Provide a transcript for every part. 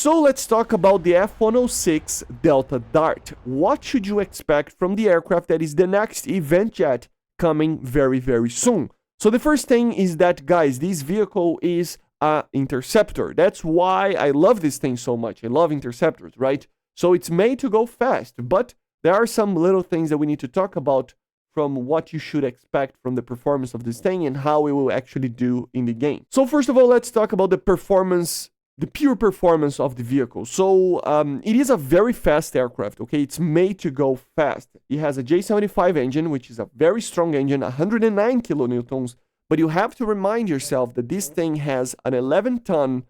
So let's talk about the F-106 Delta Dart. What should you expect from the aircraft that is the next event jet coming very, very soon? So the first thing is that, guys, this vehicle is an interceptor. That's why I love this thing so much. I love interceptors, right? So it's made to go fast, but there are some little things that we need to talk about from what you should expect from the performance of this thing and how it will actually do in the game. So first of all, let's talk about the performance, the pure performance of the vehicle. So it is a very fast aircraft, okay? It's made to go fast. It has a J75 engine, which is a very strong engine, 109 kilonewtons, but you have to remind yourself that this thing has an 11-ton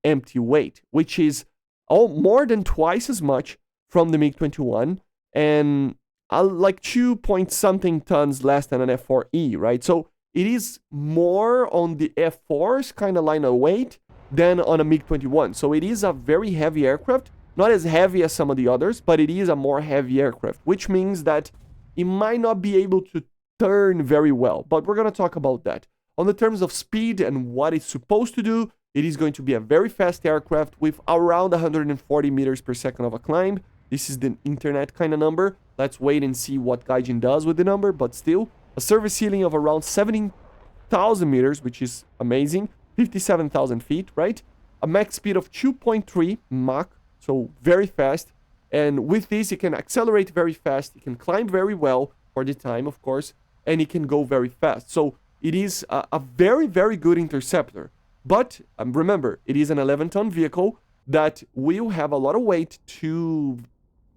empty weight, which is more than twice as much from the MiG-21 and like 2-point-something tons less than an F-4E, right? So it is more on the F-4's kind of line of weight than on a MiG-21. So it is a very heavy aircraft, not as heavy as some of the others, but it is a more heavy aircraft, which means that it might not be able to turn very well, but we're going to talk about that. On the terms of speed and what it's supposed to do, it is going to be a very fast aircraft with around 140 meters per second of a climb. This is the internet kind of number. Let's wait and see what Gaijin does with the number, but still, a service ceiling of around 17,000 meters, which is amazing. 57,000 feet, right? A max speed of 2.3 Mach, so very fast. And with this, it can accelerate very fast. It can climb very well for the time, of course, and it can go very fast. So it is a very, very good interceptor. But remember, it is an 11-ton vehicle that will have a lot of weight to,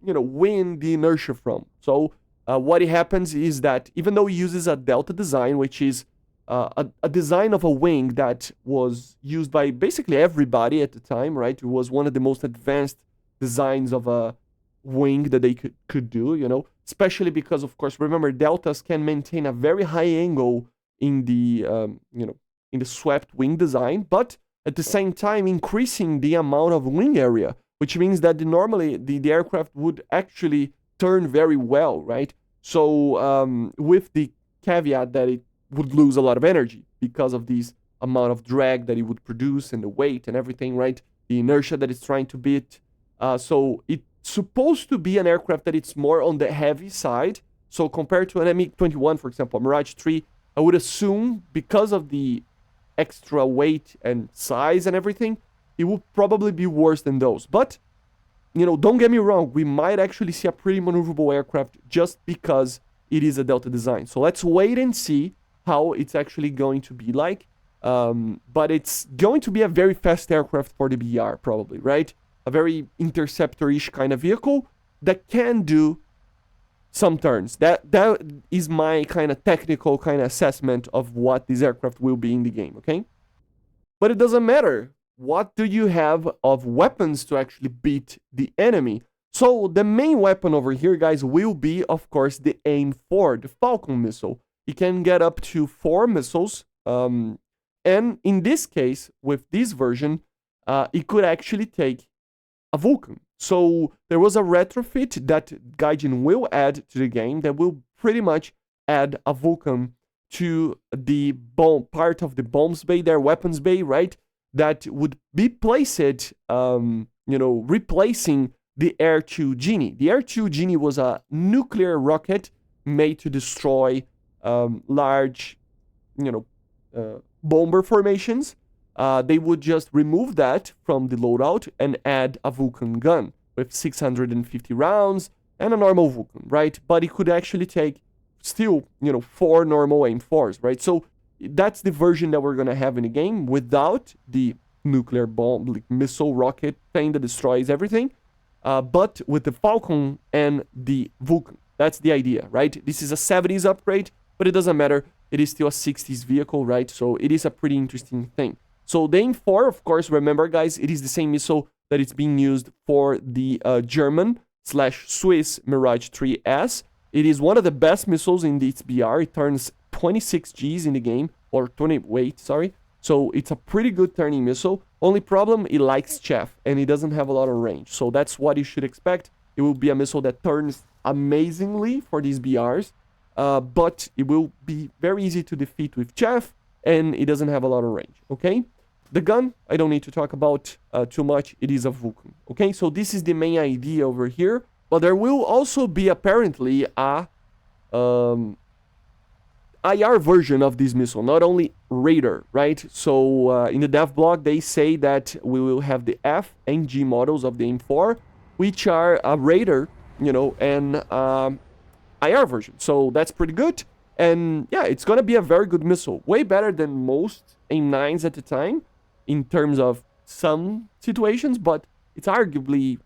win the inertia from. So what happens is that even though it uses a Delta design, which is a design of a wing that was used by basically everybody at the time, right? It was one of the most advanced designs of a wing that they could do, especially because, of course, remember, Deltas can maintain a very high angle in the, in the swept wing design, but at the same time increasing the amount of wing area, which means that normally the aircraft would actually turn very well, right? So with the caveat that it would lose a lot of energy because of this amount of drag that it would produce and the weight and everything, right? The inertia that it's trying to beat. So it's supposed to be an aircraft that it's more on the heavy side. So compared to an MiG-21, for example, a Mirage 3, I would assume because of the extra weight and size and everything, it would probably be worse than those. But, don't get me wrong, we might actually see a pretty maneuverable aircraft just because it is a Delta design. So let's wait and see how it's actually going to be like. But it's going to be a very fast aircraft for the BR, probably, right? A very interceptor-ish kind of vehicle that can do some turns. That is my kind of technical kind of assessment of what this aircraft will be in the game, okay? But it doesn't matter. What do you have of weapons to actually beat the enemy? So the main weapon over here, guys, will be, of course, the AIM-4, the Falcon missile. It can get up to 4 missiles. And in this case, with this version, it could actually take a Vulcan. So there was a retrofit that Gaijin will add to the game that will pretty much add a Vulcan to the part of the bombs bay, their weapons bay, right? That would be placed, replacing the Air-2 Genie. The Air-2 Genie was a nuclear rocket made to destroy large, bomber formations. They would just remove that from the loadout and add a Vulcan gun with 650 rounds and a normal Vulcan, right? But it could actually take still, 4 normal AIM-4s, right? So that's the version that we're going to have in the game without the nuclear bomb, like missile rocket thing that destroys everything, but with the Falcon and the Vulcan. That's the idea, right? This is a 70s upgrade, but it doesn't matter. It is still a 60s vehicle, right? So it is a pretty interesting thing. So the AIM-4, of course, remember, guys, it is the same missile that is being used for the German/Swiss Mirage 3S. It is one of the best missiles in its BR. It turns 26 Gs in the game, or 20 weight, sorry. So it's a pretty good turning missile. Only problem, it likes chaff, and it doesn't have a lot of range. So that's what you should expect. It will be a missile that turns amazingly for these BRs, but it will be very easy to defeat with chaff, and it doesn't have a lot of range, okay? The gun, I don't need to talk about too much. It is a Vulcan. Okay, so this is the main idea over here. But there will also be apparently a um, IR version of this missile, not only Raider, right? So in the dev blog, they say that we will have the F and G models of the M4, which are a Raider, and IR version. So that's pretty good. And yeah, it's gonna be a very good missile. Way better than most AIM-9s at the time in terms of some situations, but it's arguably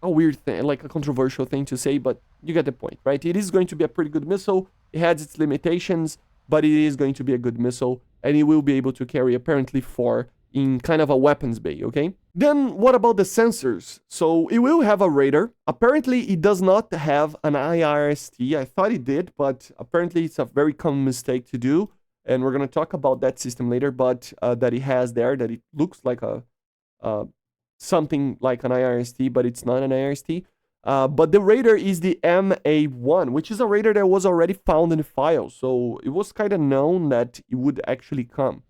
a weird thing, like a controversial thing to say, but you get the point, right? It is going to be a pretty good missile. It has its limitations, but it is going to be a good missile, and it will be able to carry apparently 4 in kind of a weapons bay, okay? Then what about the sensors? So it will have a radar. Apparently it does not have an IRST. I thought it did, but apparently it's a very common mistake to do. And we're going to talk about that system later, but that it has there, that it looks like a something like an IRST, but it's not an IRST. But the radar is the MA1, which is a radar that was already found in the file. So it was kind of known that it would actually come.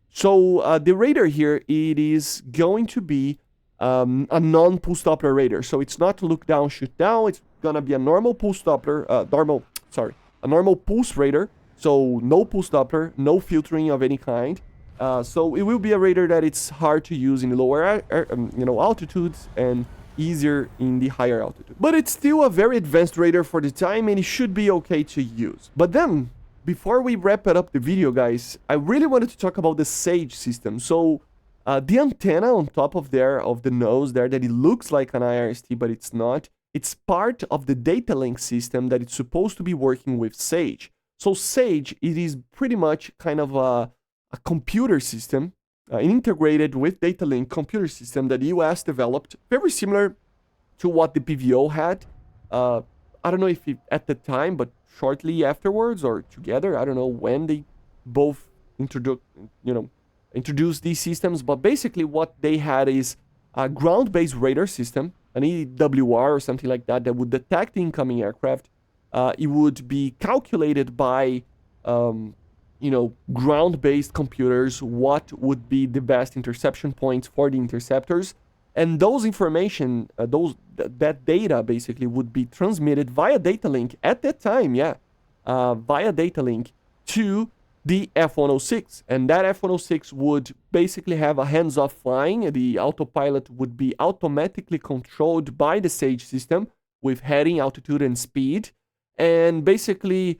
So the radar here, it is going to be a non-pulse Doppler radar. So it's not to look down, shoot down. It's going to be a normal pulse Doppler, a normal pulse radar. So no pulse Doppler, no filtering of any kind. So it will be a radar that it's hard to use in the lower altitudes and easier in the higher altitude. But it's still a very advanced radar for the time, and it should be okay to use. But then, before we wrap it up the video, guys, I really wanted to talk about the Sage system. So the antenna on top of the nose there, that it looks like an IRST, but it's not. It's part of the data link system that it's supposed to be working with Sage. So Sage, it is pretty much kind of a computer system, integrated with data link computer system that the US developed, very similar to what the PVO had. I don't know if at the time, but shortly afterwards or together, I don't know when they both introduced these systems, but basically what they had is a ground-based radar system, an EWR or something like that, that would detect the incoming aircraft. It would be calculated by ground-based computers, what would be the best interception points for the interceptors, and those information, that data basically would be transmitted via data link at that time, via data link to the F-106, and that F-106 would basically have a hands-off flying. The autopilot would be automatically controlled by the Sage system with heading, altitude, and speed, and basically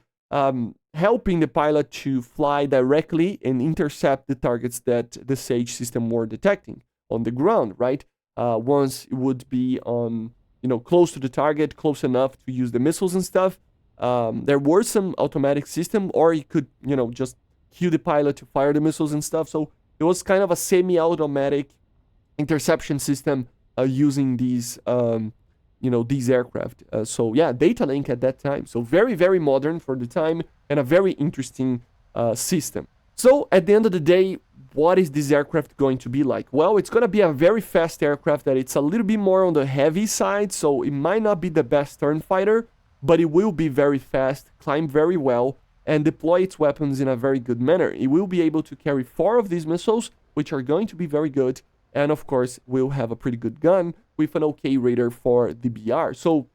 helping the pilot to fly directly and intercept the targets that the Sage system were detecting on the ground, right? Once it would be on, close to the target, close enough to use the missiles and stuff. There were some automatic system, or you could, just cue the pilot to fire the missiles and stuff. So it was kind of a semi-automatic interception system using these, these aircraft. So yeah, data link at that time. So very, very modern for the time, and a very interesting system. So at the end of the day, what is this aircraft going to be like? Well, it's going to be a very fast aircraft that it's a little bit more on the heavy side, so it might not be the best turn fighter, but it will be very fast, climb very well, and deploy its weapons in a very good manner. It will be able to carry 4 of these missiles, which are going to be very good, and of course, will have a pretty good gun with an okay radar for the BR. So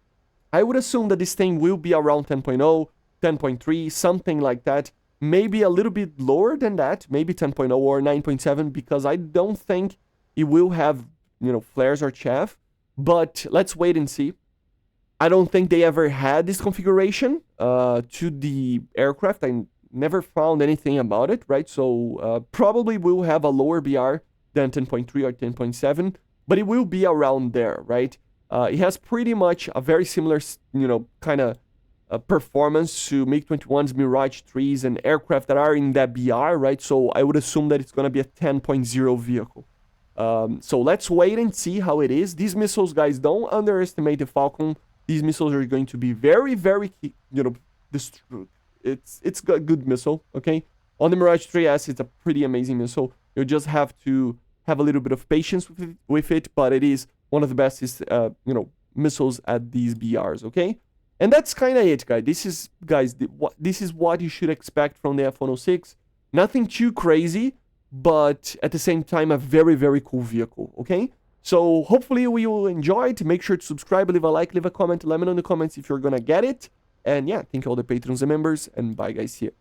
I would assume that this thing will be around 10.0, 10.3, something like that. Maybe a little bit lower than that, maybe 10.0 or 9.7, because I don't think it will have, flares or chaff, but let's wait and see. I don't think they ever had this configuration to the aircraft. I never found anything about it, right? So probably will have a lower BR than 10.3 or 10.7, but it will be around there, right? It has pretty much a very similar, kind of performance to MiG-21's Mirage 3s and aircraft that are in that BR, right? So I would assume that it's going to be a 10.0 vehicle. So let's wait and see how it is. These missiles, guys, don't underestimate the Falcon. These missiles are going to be very, very, it's a good missile, okay? On the Mirage 3S, it's a pretty amazing missile. You just have to have a little bit of patience with it, but it is one of the best, missiles at these BRs, okay? And that's kind of it, guys. This is what you should expect from the F-106. Nothing too crazy. but at the same time, a very, very cool vehicle, okay? So hopefully you will enjoy it. Make sure to subscribe, leave a like, leave a comment, let me know in the comments if you're gonna get it. And yeah, thank you all the patrons and members, and bye guys, see ya.